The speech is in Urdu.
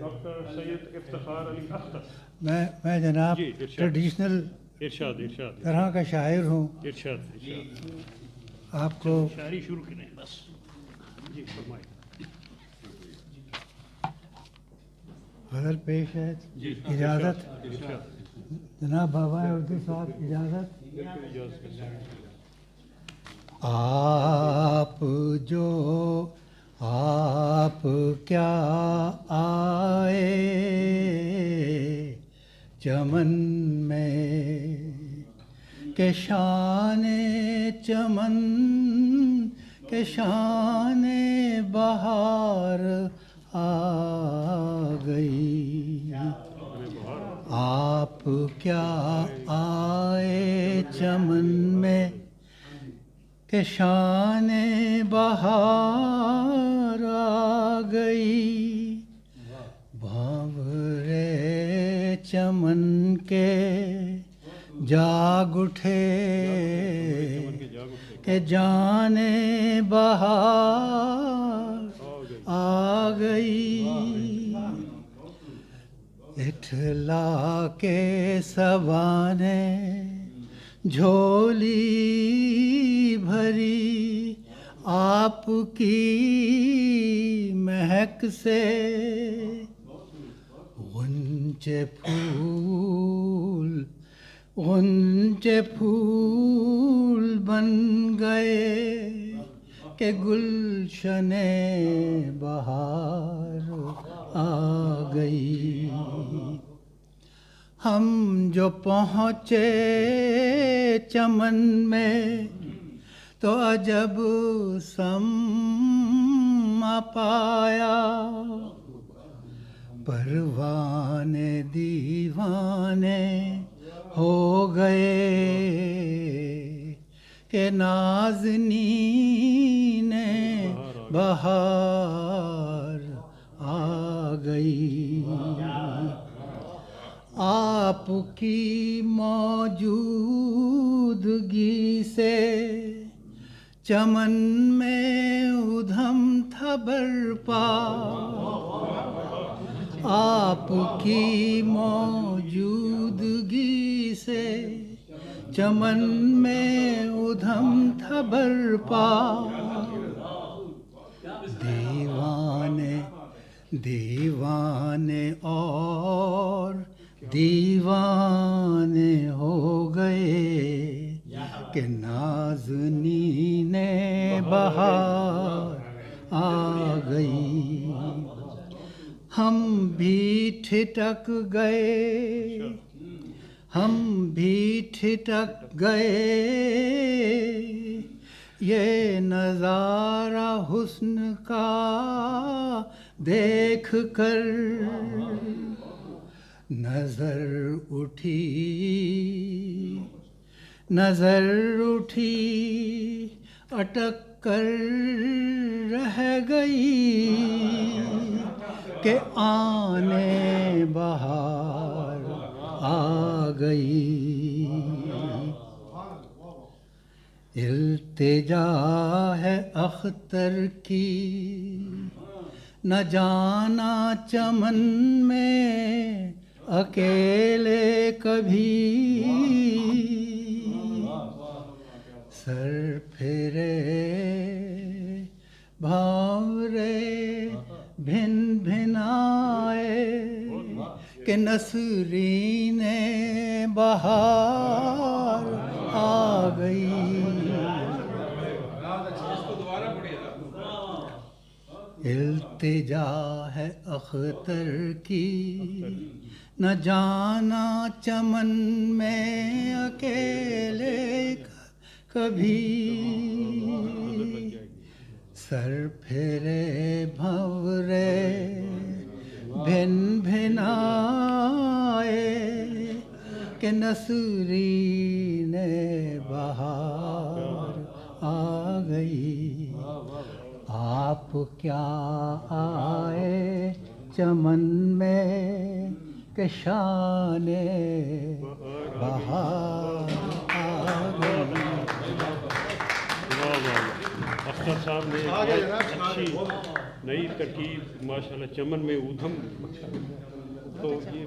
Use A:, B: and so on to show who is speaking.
A: ڈاکٹر سید افتخار علی اختر.
B: میں جناب ٹریڈیشنل طرح کا شاعر ہوں. آپ کو
A: شاعری شروع کریں بس. جی فرمائیں.
B: غزل پیش ہے. اجازت جناب بابا اردو صاحب اجازت. آپ کیا آئے چمن میں کہ شان چمن کہ شان بہار آ گئی. آپ کیا آئے چمن میں کہ شان بہار آ گئی. بھانورے چمن کے جاگ اٹھے کہ جان بہار آ گئی. اٹھلا کے صبا نے جھولی بھری آپ کی مہک سے. غنچے پھول بن گئے کہ گلشن بہار آ گئی. ہم جو پہنچے چمن میں تو عجب سما پایا. پروانے دیوانے ہو گئے کہ نازنین بہار آ گئی. آپ کی موجودگی سے چمن میں ادھم تھا برپا. آپ کی موجودگی سے چمن میں ادھم تھا برپا. دیوانے اور دیوانے ہو گئے کہ نازنین بہار آ گئی. ہم بھی ٹھٹک گئے یہ نظارہ حسن کا دیکھ کر. نظر اٹھی اٹک کر رہ گئی کہ آنے بہار آ گئی. التجا ہے اختر کی نہ جانا چمن میں اکیلے کبھی. سر پھرے بھاورے بھن بھنائے کہ نسرین بہار آ گئی. التجا ہے اختر کی نہ جانا چمن میں اکیلے کبھی. سر پھرے بھنورے بھن بھنائے کہ نسرین بہار آ گئی. آپ کیا آئے چمن میں کہ شان بہار آ گئی.
A: اختر صاحب نے نئی ترکیب ماشاءاللہ چمن میں ادھم تو یہ